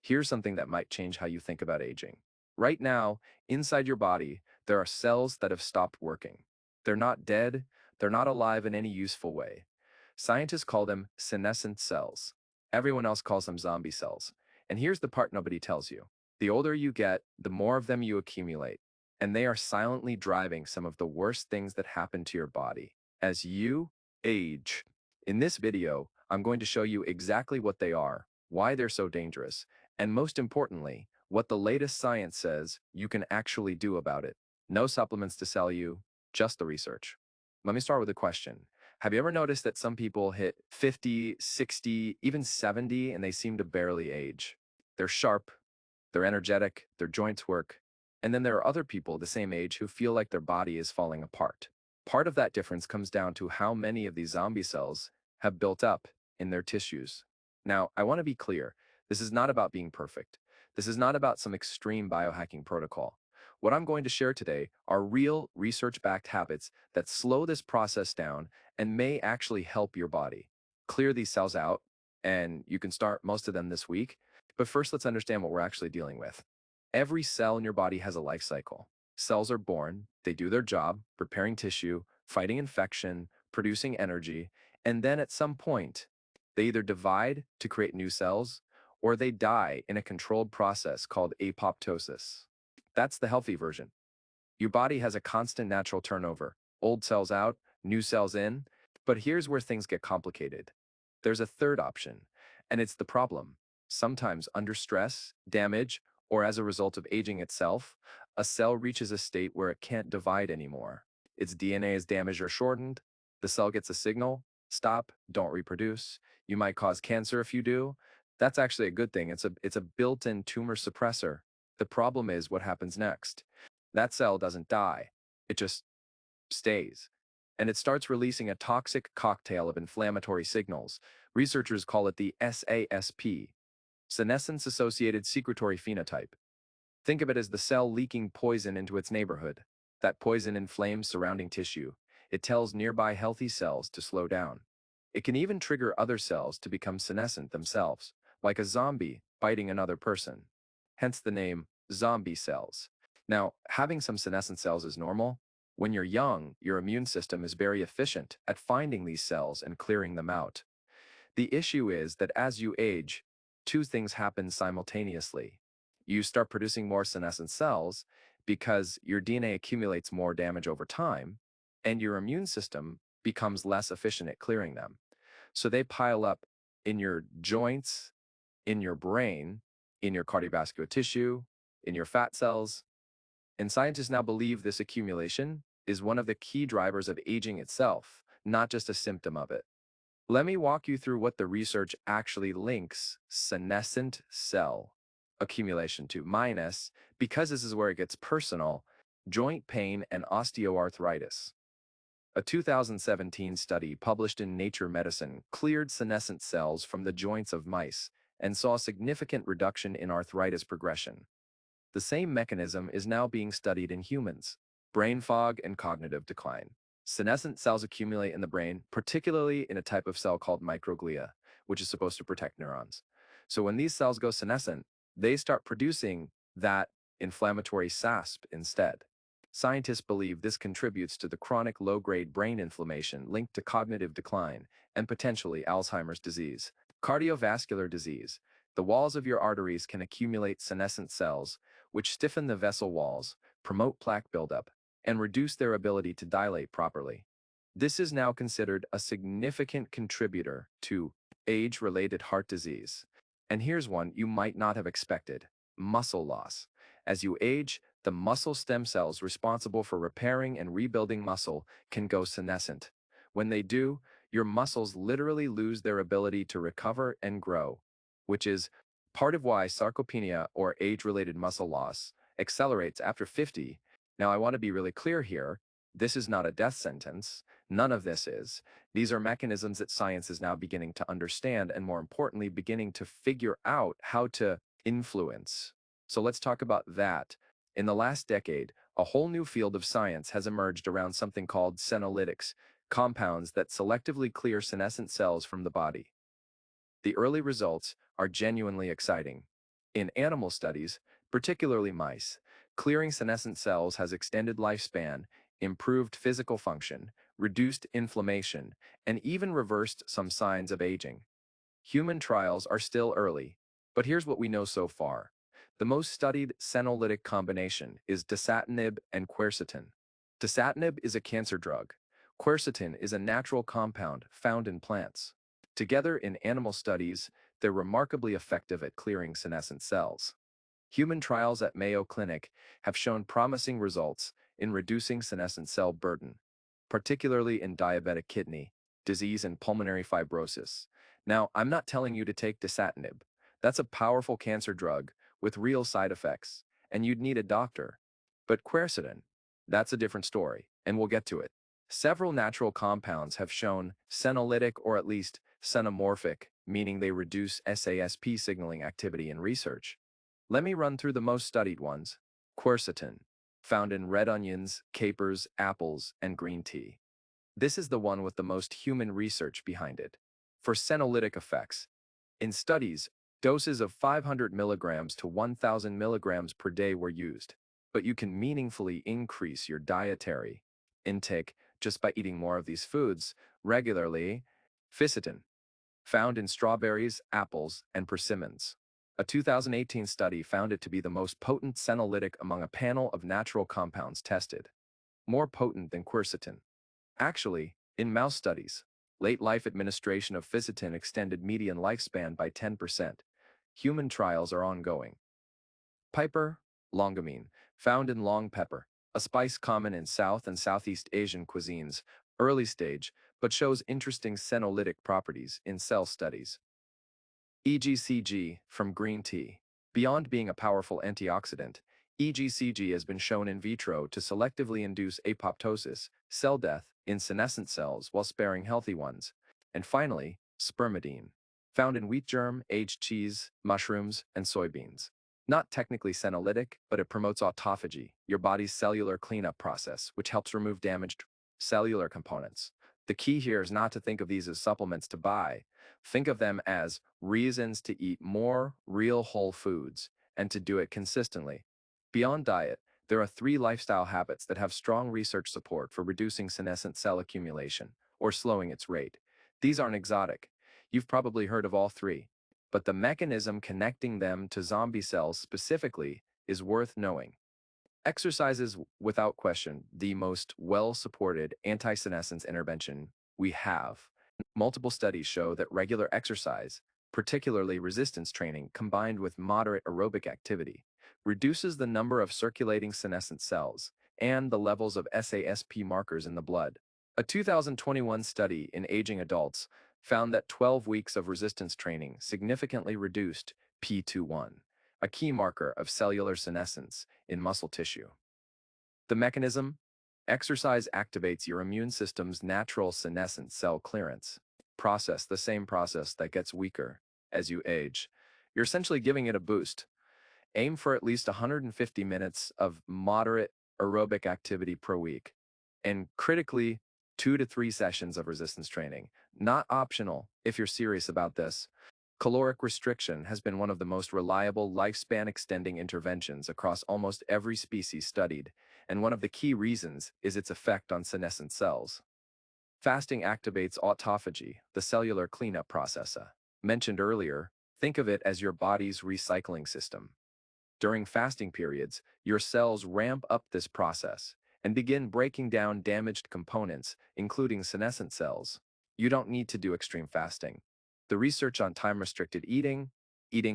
Here's something that might change how you think about aging. Right now, inside your body, there are cells that have stopped working. They're not dead, they're not alive in any useful way. Scientists call them senescent cells. Everyone else calls them zombie cells. And here's the part nobody tells you. The older you get, the more of them you accumulate. And they are silently driving some of the worst things that happen to your body as you age. In this video, I'm going to show you exactly what they are, why they're so dangerous, and most importantly, what the latest science says you can actually do about it. No supplements to sell you, just the research. Let me start with a question. Have you ever noticed that some people hit 50, 60, even 70, and they seem to barely age? They're sharp, they're energetic, their joints work, and then there are other people the same age who feel like their body is falling apart. Part of that difference comes down to how many of these zombie cells have built up in their tissues. Now, I want to be clear, this is not about being perfect. This is not about some extreme biohacking protocol. What I'm going to share today are real research-backed habits that slow this process down and may actually help your body. Clear these cells out, and you can start most of them this week. But first, let's understand what we're actually dealing with. Every cell in your body has a life cycle. Cells are born, they do their job, repairing tissue, fighting infection, producing energy, and then at some point, they either divide to create new cells or they die in a controlled process called apoptosis. That's the healthy version. Your body has a constant natural turnover, old cells out, new cells in, but here's where things get complicated. There's a third option, and it's the problem. Sometimes under stress, damage, or as a result of aging itself, a cell reaches a state where it can't divide anymore. Its DNA is damaged or shortened, the cell gets a signal, stop, don't reproduce. You might cause cancer if you do. That's actually a good thing. It's a built-in tumor suppressor. The problem is what happens next. That cell doesn't die. It just stays. And it starts releasing a toxic cocktail of inflammatory signals. Researchers call it the SASP, senescence-associated secretory phenotype. Think of it as the cell leaking poison into its neighborhood. That poison inflames surrounding tissue. It tells nearby healthy cells to slow down. It can even trigger other cells to become senescent themselves, like a zombie biting another person. Hence the name zombie cells. Now, having some senescent cells is normal. When you're young, your immune system is very efficient at finding these cells and clearing them out. The issue is that as you age, two things happen simultaneously. You start producing more senescent cells because your DNA accumulates more damage over time, and your immune system becomes less efficient at clearing them. So they pile up in your joints, in your brain, in your cardiovascular tissue, in your fat cells. And scientists now believe this accumulation is one of the key drivers of aging itself, not just a symptom of it. Let me walk you through what the research actually links senescent cell accumulation to, minus, because this is where it gets personal, joint pain and osteoarthritis. A 2017 study published in Nature Medicine cleared senescent cells from the joints of mice and saw a significant reduction in arthritis progression. The same mechanism is now being studied in humans: brain fog and cognitive decline. Senescent cells accumulate in the brain, particularly in a type of cell called microglia, which is supposed to protect neurons. So when these cells go senescent, they start producing that inflammatory SASP instead. Scientists believe this contributes to the chronic low-grade brain inflammation linked to cognitive decline and potentially Alzheimer's disease. Cardiovascular disease. The walls of your arteries can accumulate senescent cells, which stiffen the vessel walls, promote plaque buildup, and reduce their ability to dilate properly. This is now considered a significant contributor to age-related heart disease. And here's one you might not have expected: muscle loss. As you age, the muscle stem cells responsible for repairing and rebuilding muscle can go senescent. When they do, your muscles literally lose their ability to recover and grow, which is part of why sarcopenia, or age-related muscle loss, accelerates after 50. Now, I want to be really clear here. This is not a death sentence. None of this is. These are mechanisms that science is now beginning to understand and, more importantly, beginning to figure out how to influence. So let's talk about that. In the last decade, a whole new field of science has emerged around something called Senolytics, compounds that selectively clear senescent cells from the body. The early results are genuinely exciting. In animal studies, particularly mice, clearing senescent cells has extended lifespan, improved physical function, reduced inflammation, and even reversed some signs of aging. Human trials are still early, but here's what we know so far. The most studied senolytic combination is dasatinib and quercetin. Dasatinib is a cancer drug. Quercetin is a natural compound found in plants. Together in animal studies, they're remarkably effective at clearing senescent cells. Human trials at Mayo Clinic have shown promising results in reducing senescent cell burden, particularly in diabetic kidney disease and pulmonary fibrosis. Now, I'm not telling you to take dasatinib. That's a powerful cancer drug with real side effects, and you'd need a doctor. But quercetin, that's a different story, and we'll get to it. Several natural compounds have shown senolytic or at least senomorphic, meaning they reduce SASP signaling activity in research. Let me run through the most studied ones. Quercetin, found in red onions, capers, apples, and green tea. This is the one with the most human research behind it. For senolytic effects, in studies, doses of 500 milligrams to 1,000 milligrams per day were used, but you can meaningfully increase your dietary intake just by eating more of these foods regularly. Fisetin, found in strawberries, apples, and persimmons. A 2018 study found it to be the most potent senolytic among a panel of natural compounds tested, more potent than quercetin. Actually, in mouse studies, late life administration of Fisetin extended median lifespan by 10%. Human trials are ongoing. Piperlongumine, found in long pepper, a spice common in South and Southeast Asian cuisines, early stage, but shows interesting senolytic properties in cell studies. EGCG from green tea. Beyond being a powerful antioxidant, EGCG has been shown in vitro to selectively induce apoptosis, cell death, in senescent cells while sparing healthy ones. And finally, spermidine, found in wheat germ, aged cheese, mushrooms, and soybeans. Not technically senolytic, but it promotes autophagy, your body's cellular cleanup process, which helps remove damaged cellular components. The key here is not to think of these as supplements to buy. Think of them as reasons to eat more real whole foods and to do it consistently. Beyond diet, there are 3 lifestyle habits that have strong research support for reducing senescent cell accumulation or slowing its rate. These aren't exotic. You've probably heard of all 3, but the mechanism connecting them to zombie cells specifically is worth knowing. Exercise is, without question, the most well-supported anti-senescence intervention we have. Multiple studies show that regular exercise, particularly resistance training combined with moderate aerobic activity, reduces the number of circulating senescent cells and the levels of SASP markers in the blood. A 2021 study in aging adults found that 12 weeks of resistance training significantly reduced P21, a key marker of cellular senescence in muscle tissue. The mechanism? Exercise activates your immune system's natural senescent cell clearance process, the same process that gets weaker as you age. You're essentially giving it a boost. Aim for at least 150 minutes of moderate aerobic activity per week, and critically, 2 to 3 sessions of resistance training. Not optional if you're serious about this. Caloric restriction has been one of the most reliable lifespan-extending interventions across almost every species studied, and one of the key reasons is its effect on senescent cells. Fasting activates autophagy, the cellular cleanup process. Mentioned earlier, think of it as your body's recycling system. During fasting periods, your cells ramp up this process and begin breaking down damaged components, including senescent cells. You don't need to do extreme fasting. The research on time-restricted eating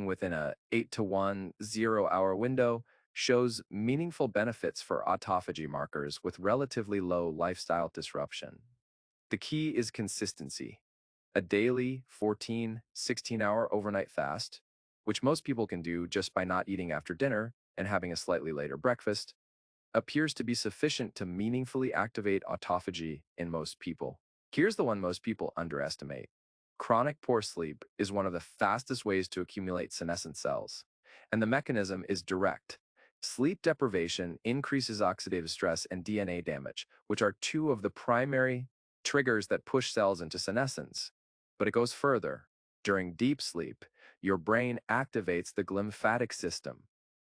within a 8 to 1 0-hour window, shows meaningful benefits for autophagy markers with relatively low lifestyle disruption. The key is consistency. A daily 14, 16-hour overnight fast, which most people can do just by not eating after dinner and having a slightly later breakfast, appears to be sufficient to meaningfully activate autophagy in most people. Here's the one most people underestimate. Chronic poor sleep is one of the fastest ways to accumulate senescent cells, and the mechanism is direct. Sleep deprivation increases oxidative stress and DNA damage, which are 2 of the primary triggers that push cells into senescence. But it goes further. During deep sleep, your brain activates the glymphatic system,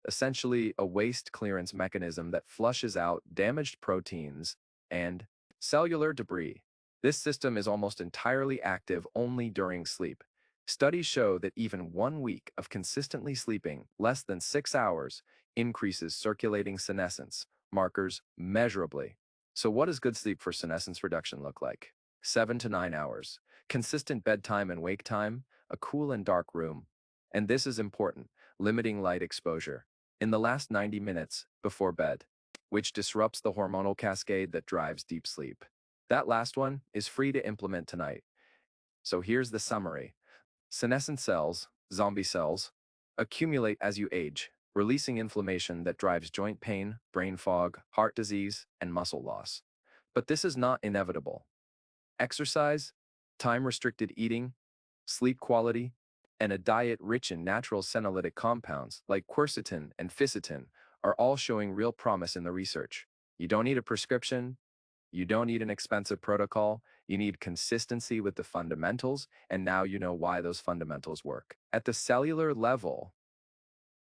essentially a waste clearance mechanism that flushes out damaged proteins and cellular debris. This system is almost entirely active only during sleep. Studies show that even 1 week of consistently sleeping less than 6 hours increases circulating senescence markers measurably. So what does good sleep for senescence reduction look like? 7 to 9 hours, consistent bedtime and wake time, a cool and dark room. And this is important, limiting light exposure in the last 90 minutes before bed, which disrupts the hormonal cascade that drives deep sleep. That last one is free to implement tonight. So here's the summary. Senescent cells, zombie cells, accumulate as you age, releasing inflammation that drives joint pain, brain fog, heart disease, and muscle loss. But this is not inevitable. Exercise, time-restricted eating, sleep quality, and a diet rich in natural senolytic compounds like quercetin and fisetin are all showing real promise in the research. You don't need a prescription, you don't need an expensive protocol, you need consistency with the fundamentals, and now you know why those fundamentals work. At the cellular level,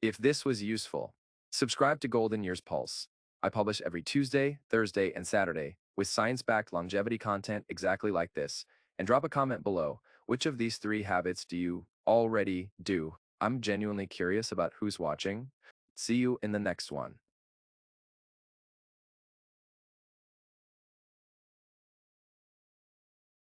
if this was useful, subscribe to Golden Years Pulse. I publish every Tuesday, Thursday, and Saturday with science-backed longevity content exactly like this. And drop a comment below. Which of these 3 habits do you already do? I'm genuinely curious about who's watching. See you in the next one.